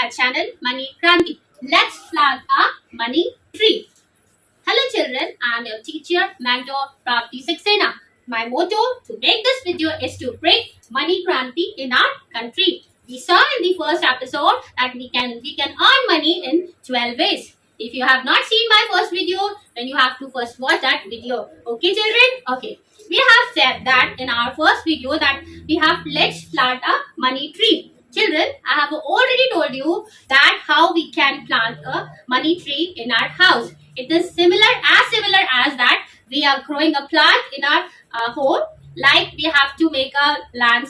my channel Money Kranti. Let's plant a money tree. Hello children, I am your teacher, mentor Prapti Saxena. My motto to make this video is to bring money Kranti in our country. We saw in the first episode that we can earn money in 12 ways. If you have not seen my first video, then you have to first watch that video. Okay children? Okay. We have said that in our first video that let's plant a money tree. Children, I have already told you that how we can plant a money tree in our house. It is similar as that we are growing a plant in our home. Like we have to make a land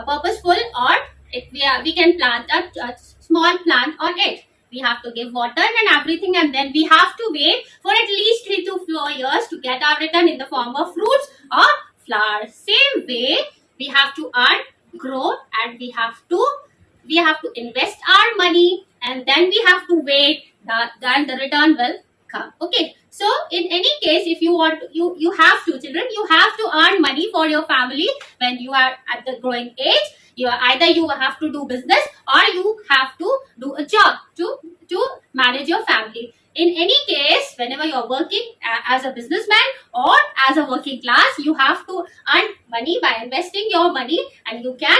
purposeful, or we can plant a small plant on it. We have to give water and everything, and then we have to wait for at least 3 to 4 years to get our return in the form of fruits or flowers. Same way, we have to earn, grow, and we have to invest our money, and then we have to wait that then the return will come. Okay, so in any case, if you want, you have to, children, you have to earn money for your family when you are at the growing age. You have to do business, or you have to do a job to manage your family. In any case, whenever you're working as a businessman or as a working class, you have to earn money by investing your money, and you can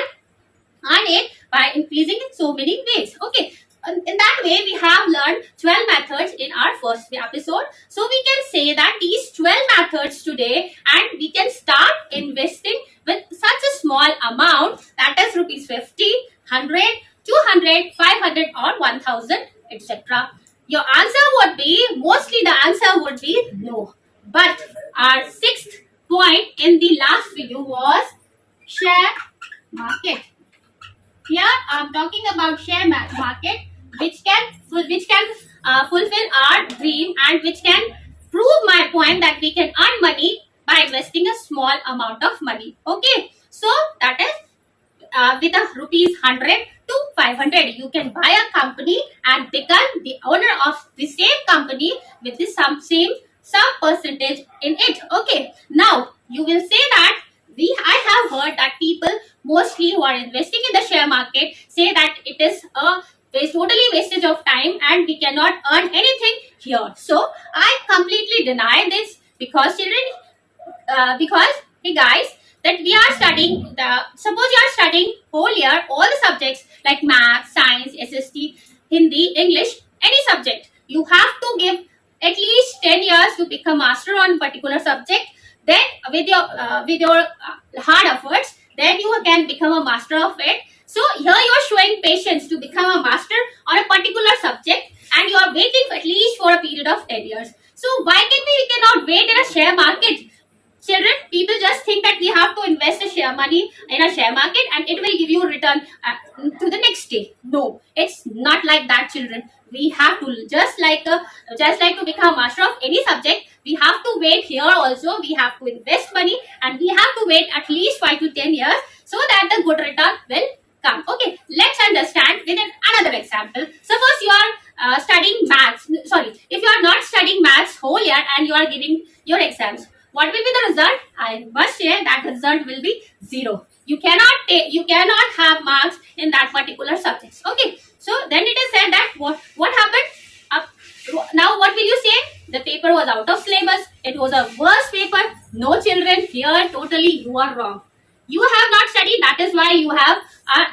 earn it by increasing in so many ways. Okay, in that way, we have learned 12 methods in our first episode. So we can say that these 12 methods today, and we can start investing with such a small amount, that is rupees 50, 100, 200, 500 or 1000, etc. Your answer would be, mostly the answer would be no. But our 6th point in the last video was share market. Here I am talking about share market, which can fulfill our dream, and which can prove my point that we can earn money by investing a small amount of money. Okay, so that is with a rupees 100 to 500, you can buy a company and become the owner of the same company with the some percentage in it. Okay, now you will say that I have heard that people mostly who are investing in the share market say that it is totally wastage of time and we cannot earn anything here. So I completely deny this, because children, hey guys, that we are studying suppose you are studying whole year all the subjects like math, science, SST, Hindi, English, any subject. You have to give at least 10 years to become master on particular subject. Then with your hard efforts, then you can become a master of it. So here you are showing patience to become a master on a particular subject, and you are waiting at least for a period of 10 years. So why we cannot wait in a share market? Children, people just think that we have to invest a share money in a share market and it will give you a return to the next day. No, it's not like that, children. We have to just like to become a master of any subject, we have to wait here also. We have to invest money, and we have to wait at least 5 to 10 years so that the good return will come. Okay, let's understand with another example. Suppose you are studying maths. Sorry, if you are not studying maths whole year and you are giving your exams, what will be the result? I must say that the result will be 0. You cannot have marks in that particular subject. Okay, so then it is said that what happened? Now what will you say? The paper was out of syllabus. It was a worse paper. No, children, here totally you are wrong. You have not studied. That is why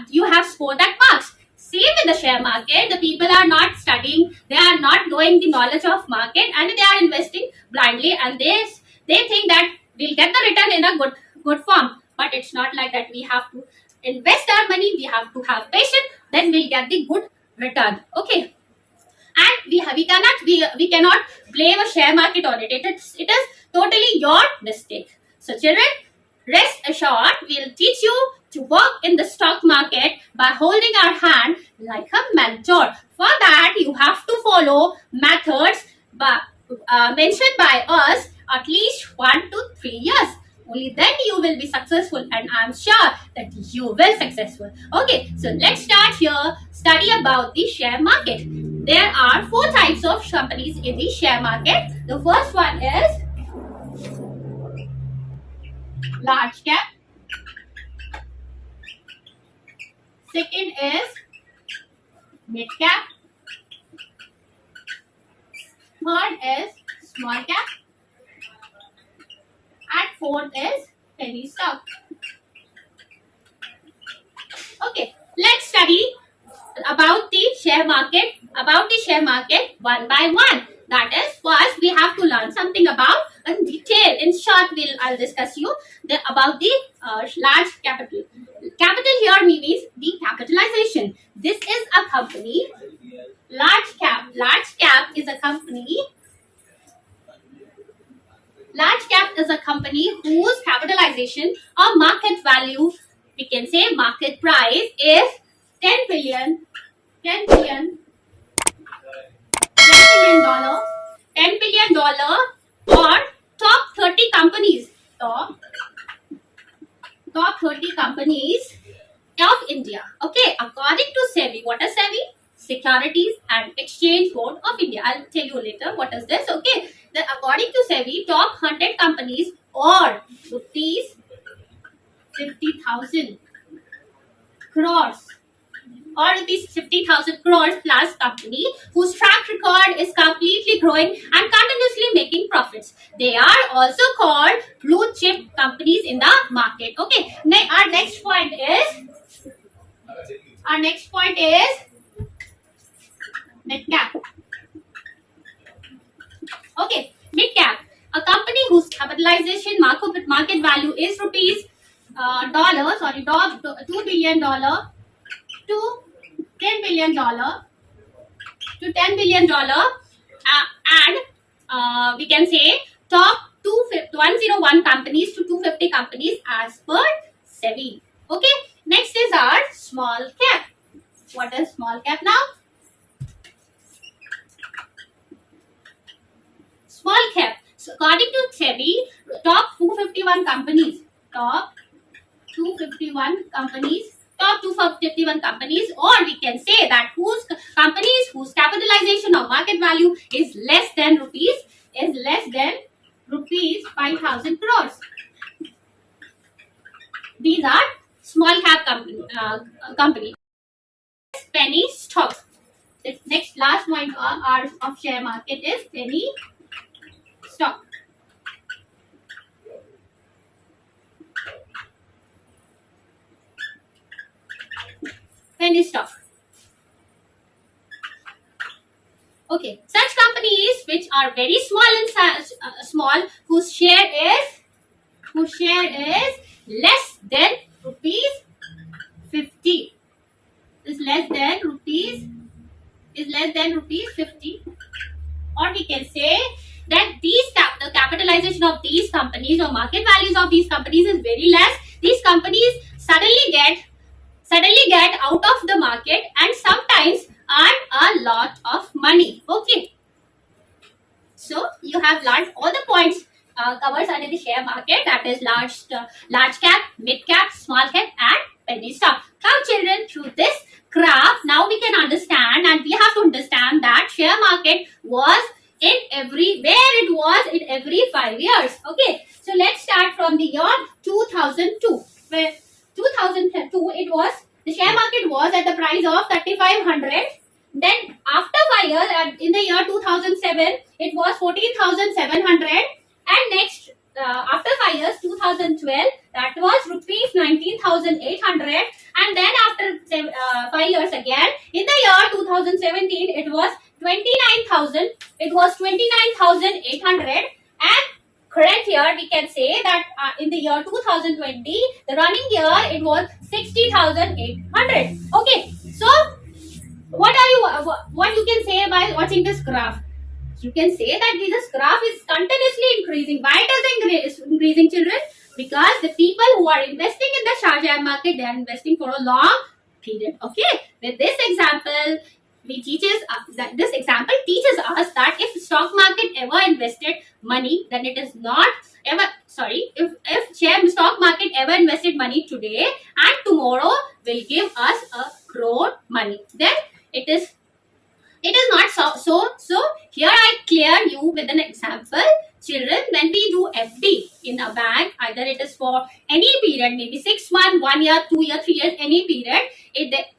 you have scored that marks. Same with the share market. The people are not studying. They are not knowing the knowledge of market, and they are investing blindly, and they think that we'll get the return in a good form. But it's not like that. We have to invest our money. We have to have patience. Then we'll get the good return. Okay. And we cannot blame a share market on it. It is totally your mistake. So children, rest assured, we'll teach you to work in the stock market by holding our hand like a mentor. For that, you have to follow methods mentioned by us at least 1 to 3 years. Only then you will be successful, and I'm sure that you will successful. Okay, so let's start here. Study about the share market. There are 4 types of companies in the share market. The first one is large cap. Second is mid cap, third is small cap, and fourth is penny stock. Okay, let's study about the share market, one by one. That is, first we have to learn something about in detail. In short, I'll discuss you about the large capital. Capital here means the capitalization. This is a company. Large cap. Large cap is a company. Large cap is a company whose capitalization or market value, we can say market price, is 10 billion, 10 billion, $10 billion, $10 billion, or top 30 companies, top 30 companies of India. Okay, according to SEBI, what is SEBI? Securities and Exchange Board of India. I'll tell you later what is this. Okay, then according to SEBI, top 100 companies or rupees 50,000 crores or rupees 50,000 crores plus company whose track record is completely growing and continuously making profits. They are also called blue chip companies in the market. Okay, now our next point is mid cap. Okay, mid cap, a company whose capitalization market value is rupees $2 billion to $10 billion and we can say top 101 companies to 250 companies as per SEBI. Okay, next is our small cap. What is small cap now? Small cap. So according to SEBI, top 251 companies, top 251 companies, or we can say that whose companies whose capitalization or market value is less than rupees 5,000 crores. These are small cap company. Penny stock. The next last point of share market is penny stock. Penny stock. Okay, such companies which are very small in size, whose share is less than rupees 50. Is less than rupees 50, or we can say that the capitalization of these companies or market values of these companies is very less. These companies suddenly get out of the market and sometimes earn a lot of money. Okay, so you have learned all the points covers under the share market, that is large cap, mid cap, small cap, and penny stock. Now children, through this graph, now we can understand, and we have to understand that share market was in every 5 years. Okay, so let's start from the year 2002, where 2002 the share market was at the price of 3,500. Then after 5 years, in the year 2007, it was 14,700, and next after 5 years, 2012, that was rupees 19,800, and then after 5 years again, in the year 2017, it was 29,800, and current year we can say that in the year 2020, the running year, it was 60,800. Okay, so what you can say by watching this graph? You can say that this graph is continuously increasing. Why it is increasing, children? Because the people who are investing in the share market, they are investing for a long period. Okay, with this example, this example teaches us that if stock market ever invested money, then it is not ever if stock market ever invested money today and tomorrow will give us a crore money, then it is not so here I clear you with an example. Children, when we do FD in a bank, either it is for any period, maybe 6 months, 1 year, 2 years, 3 years, any period,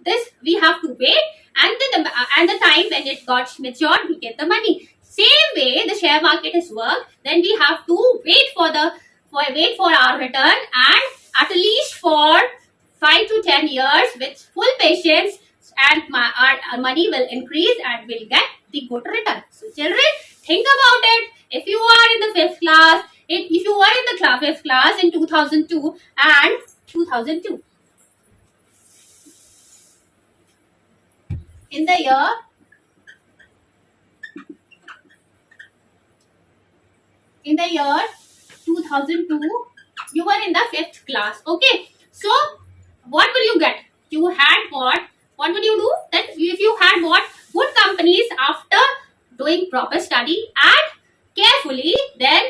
this we have to wait, and then and the time when it got matured, we get the money. Same way the share market is work. Then we have to wait for our return, and at least for 5 to 10 years with full patience, and our money will increase and we'll get the good return. So children, think about it. If you are in the fifth class, if you were in the fifth class in 2002 and 2002, in the year 2002, you were in the fifth class. Okay, so what will you get? You had bought. What would you do? That if you had bought good companies after doing proper study and carefully, then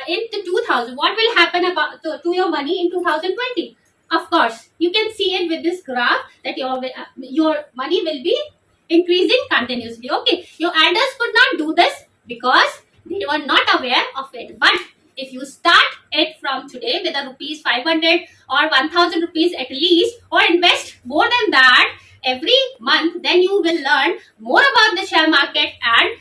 in the 2000, what will happen about to your money in 2020? Of course, you can see it with this graph that your money will be increasing continuously. Okay, your elders could not do this because they were not aware of it. But if you start it from today with a rupees 500 or 1000 rupees at least, or invest more than that every month, then you will learn more about the share market, and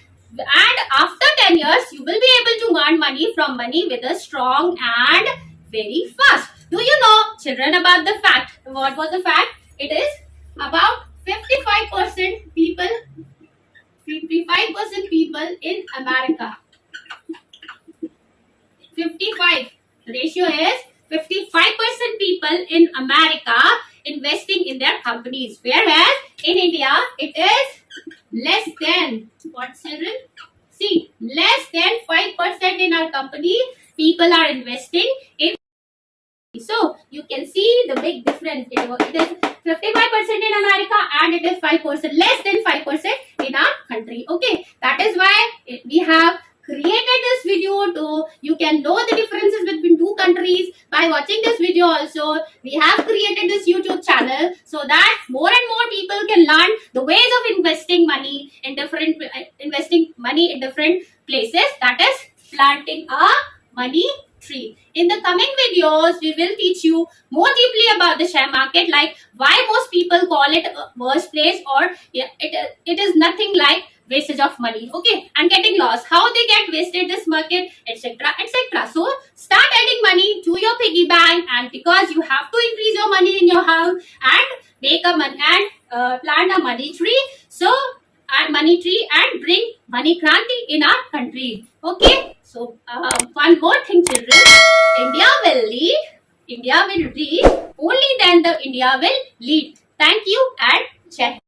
after 10 years you will be able to earn money from money with a strong and very fast. Do you know, children, about the fact? What was the fact? It is about 55% people in America. 55. The ratio is 55% people in America investing in their companies, whereas in India it is less than, what, children? See, less than 5% in our company people are investing in. So you can see the big difference. It is 55% in America and it is 5%, less than 5% in our country. Okay, that is why we have created this video to you can know the differences between two countries by watching this video. Also, we have created this YouTube channel so that more and more people can learn the ways of investing money in different places. That is planting a money tree. In the coming videos, we will teach you more deeply about the share market, like why most people call it a worst place, or it is nothing like wastage of money, okay, and getting lost, how they get wasted this market, etc., etc. So start adding money to your piggy bank, and because you have to increase your money in your house and make a money and plant a money tree. So add money tree and bring money Kranti in our country. Okay, so one more thing, children. India will lead. India will lead. Only then the India will lead. Thank you and Jai Hind.